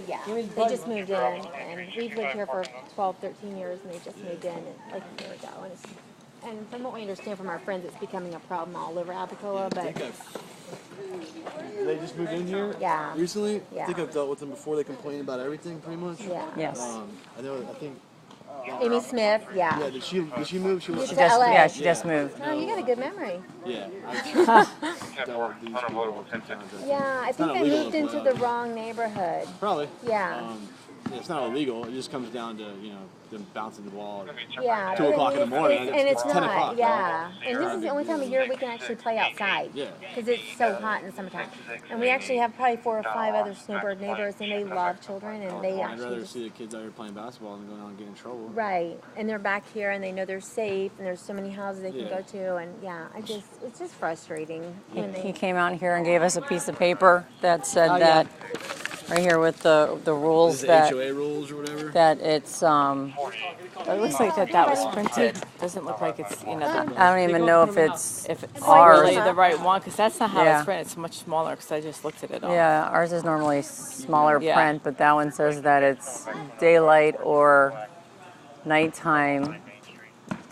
Yeah, they just moved in, and we've lived here for 12, 13 years, and they just moved in like a year ago. And from what we understand from our friends, it's becoming a problem all over Apicella. But they just moved in here recently. Yeah. I think I've dealt with them before. They complain about everything pretty much. Yeah. Yes. I think. Amy Smith, Yeah, did she move? She She was. just, LA. yeah, she just moved. Oh, you got a good memory. Yeah. I've dealt with these people a few times. Yeah, I think not they illegal moved to into play the out. wrong neighborhood. Probably. Yeah. It's not illegal. It just comes down to them bouncing the ball. Yeah. 2 o'clock in the morning. And it's It's 10 not. o'clock. Yeah. Right? And this is the only time of year we can actually play outside. Yeah. Because it's so hot in the summertime. And we actually have probably 4 or 5 other snowbird neighbors, and they love children, and they I'd actually rather just, see the kids out here playing basketball than going out and getting in trouble. right. And they're back here, and they know they're safe, and there's so many houses they can Yeah. go to, and it's just frustrating. when He they, came out here and gave us a piece of paper that said Oh, that, right here with the rules Is it that HOA rules or whatever? that it's It looks like that was printed. Doesn't look like it's, I don't even know if it's ours. ours. Really the right one, because that's not how Yeah. it's printed. It's much smaller, because I just looked at it all. Yeah, ours is normally smaller Yeah. print, but that one says that it's daylight or nighttime,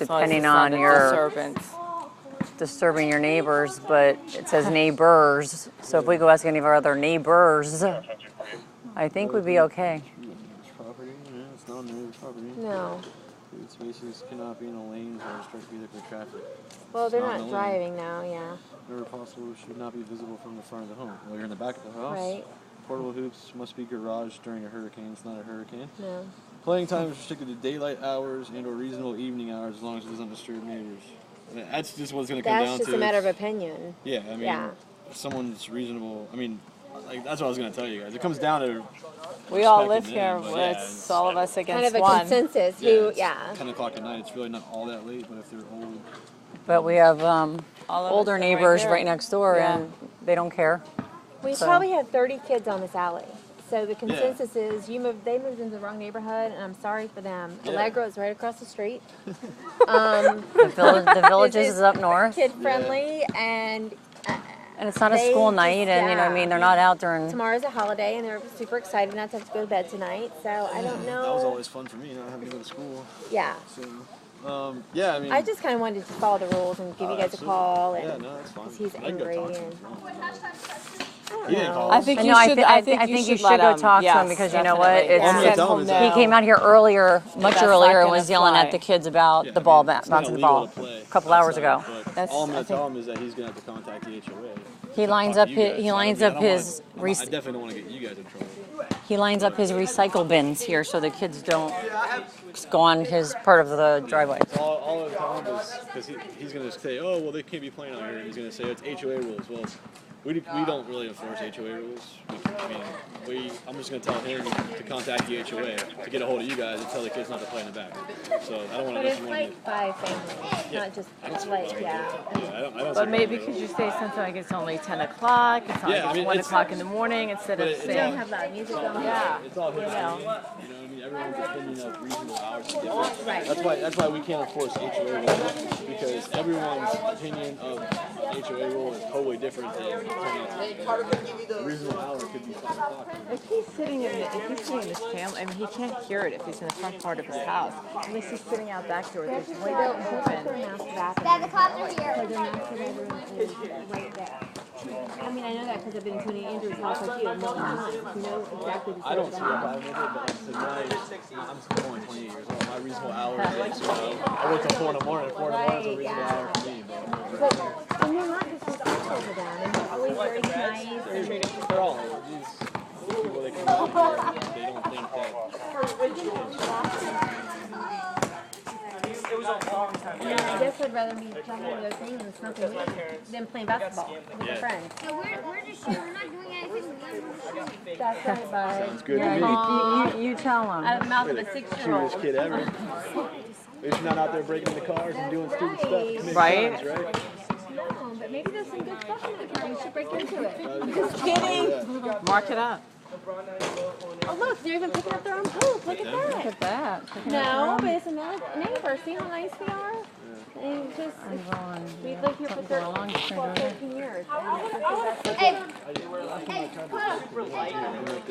As long as depending it's not on a your disturbance. disturbing your neighbors, but it says neighbors. So if we go ask any of our other neighbors, I think we'd be okay. It's property. Yeah, it's not new property. no. Food spaces cannot be in a lane or obstruct vehicle traffic. Well, they're Not not in the driving now, yeah. Whenever possible, should not be visible from the front of the home. Well, you're in the back of the house. Right. Portable hoops must be garaged during a hurricane. It's not a hurricane. No. Playing time is restricted to daylight hours and or reasonable evening hours as long as it doesn't disturb neighbors. And that's just what it's going to come That's down just to. a matter of opinion. Yeah, I mean, Yeah. if someone's reasonable. I mean, like that's what I was going to tell you guys. It comes down to We all live respecting here. them, but yeah, It's all of us Kind against of a one. consensus. it's Yeah. 10 o'clock at night. It's really not all that late, but if they're old, But we have All of us older are right neighbors here. right next door, Yeah. and they don't care. We So- probably have 30 kids on this alley. So the consensus is they moved into the wrong neighborhood, and I'm sorry for them. Yeah. Allegro is right across the street. The villages is up north, Kid friendly, and and it's not a they school just- night, and you know, what I mean, they're not out during. tomorrow's a holiday, and they're super excited not to have to go to bed tonight. So I don't know. that was always fun for me, not having to go to school. Yeah. So, yeah, I mean, I just kind of wanted to follow the rules and give you guys a absolutely. call, and Yeah, no, that's fine. 'cause he's I can go angry talk to him and if you want. I don't He didn't know. call I us. think I you know. I, should. thi- I think you should let go him. talk to him Yes, because you know what? definitely. I'm gonna It's, tell him him that. he came out here earlier, much That's earlier, not and was gonna yelling at fly. the kids about Yeah, the I ball, mean, it's not bouncing the illegal ball to play a couple hours outside, ago. but That's- all I'm I going to think- tell him is that he's going to have to contact the HOA. He lines Talk up to you his guys. he So, lines I up don't his wanna- I definitely don't want to get you guys in trouble. he lines up his recycle bins here so the kids don't go on his part of the driveway. All I'm telling him is because he's going to say, oh, well, they can't be playing out here. He's going to say it's HOA rules. Well, we don't really enforce HOA rules. I mean, I'm just going to tell him to contact the HOA to get a hold of you guys and tell the kids not to play in the back. So I don't want But to it's miss like 5 families, not just like, yeah. I don't But see maybe why. could you say something like it's only 10 o'clock, it's only Yeah, I mean, 1 it's- o'clock in the morning instead but of it's They don't saying, have loud music going. yeah. It's all his You opinion. know. You know what I mean? Everyone's opinion of reasonable hours is different. Right. That's why we can't enforce HOA rules because everyone's opinion of HOA rule is totally different than a reasonable hour could be 5 o'clock. If he's sitting in his family, I mean, he can't hear it if he's in the front part of his house. At least he's sitting out back door. There's They window don't put open. their master bathroom. Dad, the cops are here. So their master bedroom is right there. I mean, I know that because I've been tuning Andrew's house with you multiple times. You know exactly the I don't see a situation. problem with it, but I'm still only 28 years old. My reasonable hours is, I work till 4 in the morning. 4 in the morning is a reasonable hour for me. But and you're not disrespectful to them, and you're always very nice. And They're all these people that come out here, they don't think I guess I'd rather be playing one of those things and smoking weed than playing basketball with a friend. No, we're just shooting. We're not doing anything. We're just shooting. That's right, bud. Sounds good to me. You tell him. Out of the mouth of a Cutest 6-year-old. kid ever. At least you're not out there breaking into cars and doing stupid stuff. committing Right. crimes, right? No, but maybe there's some good stuff in that car. You should break into it. Just kidding. Mark it up. Oh, look, they're even picking up their own poop. Look at Look that. at that. No, but it's another neighbor. See how nice we are? And it's just, I'm going. we've lived here for Something going on, just 12, turn it 13 years. And it's just the best. Hey, I don't know if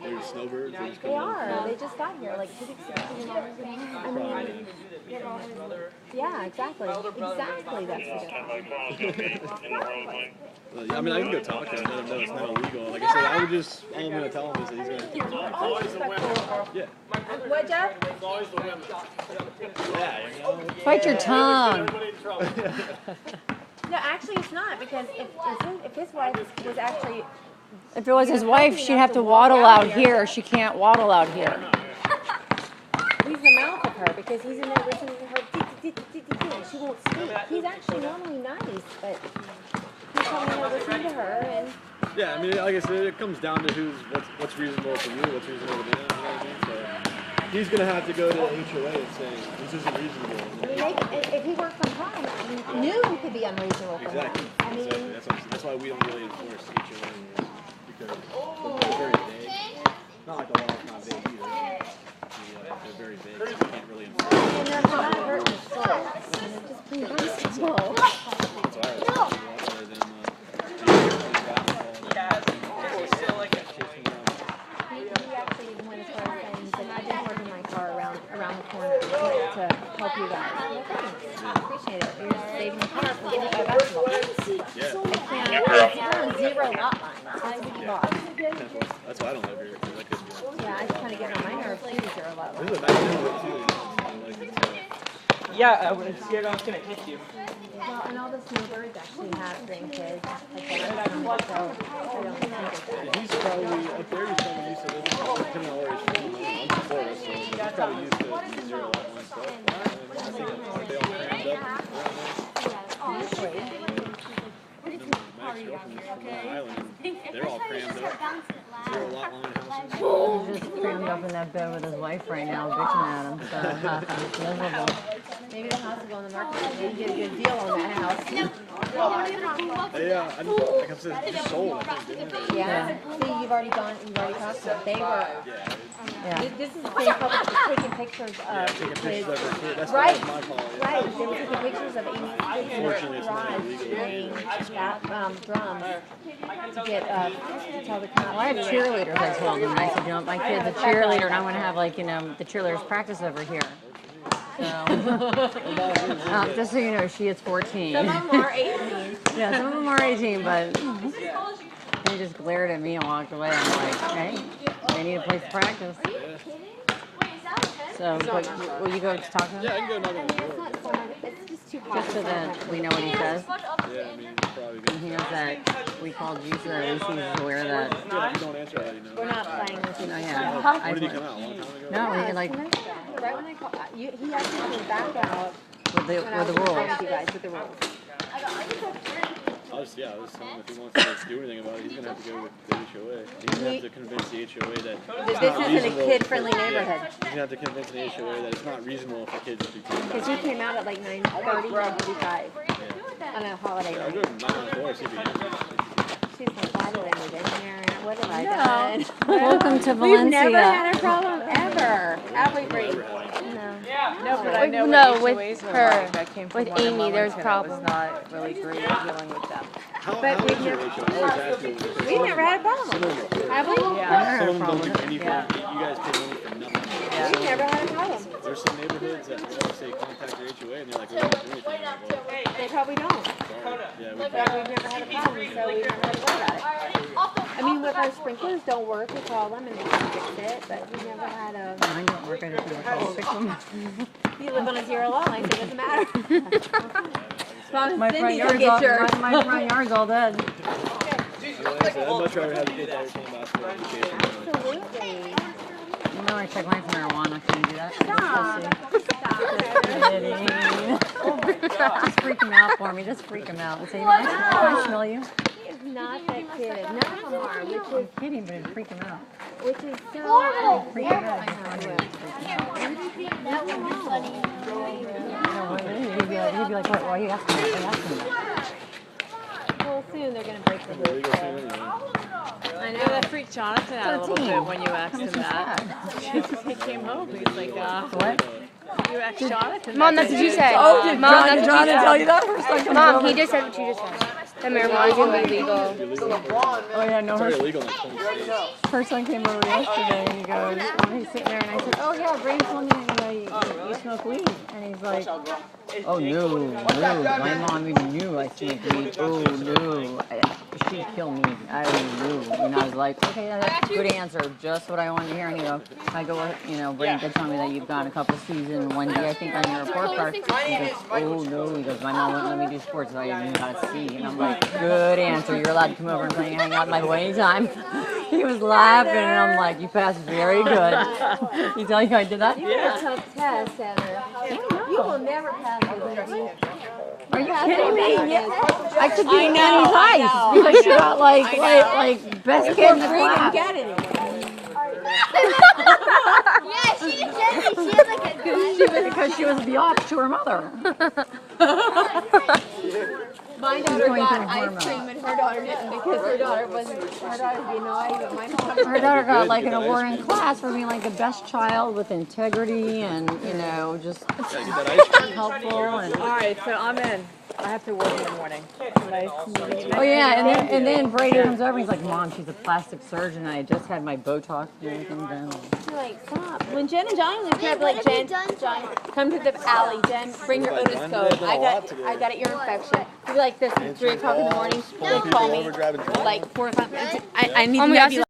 they're snowbirds. They just come They in. are. They just got here like 2 weeks ago. I mean, yeah, exactly. Exactly. That's Well, I mean, I can go talk to him, let him know it's not illegal. Like I said, I would just, all I'm going to tell him is that he's going to. Yeah. What, Jeff? Yeah, you know. Bite your tongue. No, actually, it's not because if his wife was actually, If it was his wife, she'd have to waddle out here. She can't waddle out here. he's the mouth of her because he's in there listening to her, and she won't speak. He's actually normally nice, but he's coming there listening to her, and Yeah, I mean, like I said, it comes down to what's reasonable for you, what's reasonable to them, you know what I mean? So he's going to have to go to HOA and say, this isn't reasonable. I mean, if he worked from home, noon could be unreasonable for Exactly. him. I mean, Exactly. That's why we don't really enforce HOA because they're very vague. Not like the law is not vague either. They're very vague, so we can't really enforce it. and they're not hurting the soul. I mean, they're just being reasonable. That's why I was talking about them He actually even went as far as saying, he's like, I've been parking my car around the corner to help you guys. Well, thanks. I appreciate it. You're just saving the car from getting by basketball. I can't on 0 lot line. That's what he bought. That's why I don't live here, because I couldn't do that. Yeah, I just kind of get on my nerves too, 0 lot line. This is a nice neighborhood too, you know, like it's, Yeah, I was scared I was gonna hit you. Well, and all the snowbirds actually have grandkids. Like that. So I don't think of that. he's probably, up there, he's probably used to living, depending on where he's from. I'm from Florida, so he's probably used to 0 lot line stuff. I think they all crammed up around there. My ex-girlfriend is from Long Island, and they're all crammed up, 0 lot line houses. He's just crammed up in that bed with his wife right now, bitching at him. So it's miserable. Maybe the house will go on the market. Maybe get a good deal on that house. They, like I said, it's just sold, I think, didn't they? Yeah. See, you've already talked to them. They were. Yeah, Yeah. This is the same couple that's taking pictures of taking kids. pictures of her kid. That's Right. my fault. Yeah. Right. They were taking pictures of Amy's kids in Fortunately, the it's not garage illegal. playing drums to get to tell the cops. Well, I have cheerleaders, I told them. I said, you know, my kid's a cheerleader, and I want to have, like, you know, the cheerleaders practice over here. So, just so you know, she is 14. Some of them are 18. Yeah, some of them are 18, but they just glared at me and walked away. I'm like, hey, they need a place to practice. So, but will you go to talk to him? Yeah, I can go knock on the It's door. not fun. It's just too hot. Just so that we know what he says. Yeah, I mean, probably good. He knows that we called you, so at least he's aware that. Yeah, if you don't answer, I let you know. We're not playing with you. Oh, yeah. When did he come out? A long time ago? No, Yeah, he, like, right when I called, he actually came back out with the when I was rules. with you guys with the rules. I was telling him if he wants to do anything about it, he's going to have to go with the HOA. He's going to have to convince the HOA that it's This not isn't a reasonable. kid-friendly Yeah. neighborhood. He's going to have to convince the HOA that it's not reasonable for kids to be playing Because he came out at like 9:30, 9:45 on a holiday I'll night. go knock on the door, see if he answers. She's like, why did I move in here? What have I done? Welcome to We've never Valencia. had a problem ever. Have we, Bree? No, but I know No, what with HOAs were her. like. I came from With one in Amy, there's Wilmington. It problems. was not really great dealing with them. How we've is your never- HOA? I always ask you. We've never had a problem. Have we? Yeah. Some of them don't do anything. Yeah. You guys pay money for nothing. We've never had a problem. There's some neighborhoods that you say contact your HOA and they're like, we don't do anything. Well, They probably don't. sorry. Yeah, we But we've never had a problem, so we've never had to worry about it. I mean, with our sprinklers don't work, we call them and they can fix it, but we've never had a. Mine don't work. I just never called fix them. You live on a 0 lot line, so it doesn't matter. As long as My front Cindy can yard's get all, yours. my front yard's all dead. Like I said, I'd much rather have the kids out here playing basketball education. Absolutely. You know, I check mine for marijuana. Can you do that? Just freak him out for me. Just freak him out and say, can I smell you? He is not that kid. None of them are, I'm kidding, but it'd freak him out. which is so. Freak him out. He'd be like, what? Why are you asking me? Why are you asking me? Well, soon they're gonna break the Illegal rules. thing anyway. I Yeah, know. that freaked Jonathan out a little 13. bit when you asked him that. He came home. He's like, What? You asked Jonathan. Mom, that's what you said. Oh, did Mom, John, that's John what you tell you said. that for a second? Mom, he just said what you just said. That marijuana is gonna be legal. Oh yeah, no, It's her, already illegal in like 20 states. her son came over yesterday and he goes, he's sitting there and I said, oh yeah, Brady told me, you smoke weed. And he's like, oh no, my mom even knew I smoked weed. Oh no, she'd kill me. I knew. And I was like, okay, that's a good answer, just what I wanted to hear. And he goes, I go, Brady did tell me that you've gone a couple seasons, one day I think on your report card. He goes, oh no, he goes, my mom wouldn't let me do sports, so I didn't know how to see. And I'm like, good answer. You're allowed to come over and play and hang out in my way anytime. He was laughing, and I'm like, you passed very good. He tell you I did that? Yeah. A tough test, Heather. You will never pass it. Are you kidding me? Yeah. I could be Nanny's ice because she got like best kid in the class. Get it. Yeah, she did. She had like a good. Because she was the ops to her mother. My daughter got ice cream and her daughter didn't because her daughter being naughty, but my daughter. Her daughter got like an award in class for being like the best child with integrity and just Gotta get that ice cream. helpful and. All right, so I'm in. I have to work in the morning. Nice meeting you. Oh yeah, and then Brady comes over and he's like, Mom, she's a plastic surgeon and I just had my Botox and everything done. You're like, stop. When Jen and Johnny lived here, I'd be like, Jen, come to the alley. Jen, bring your otoscope. I got an ear infection. You'd be like this at 3 o'clock in the morning. Don't call me. Like 4 or 5 minutes. I need to be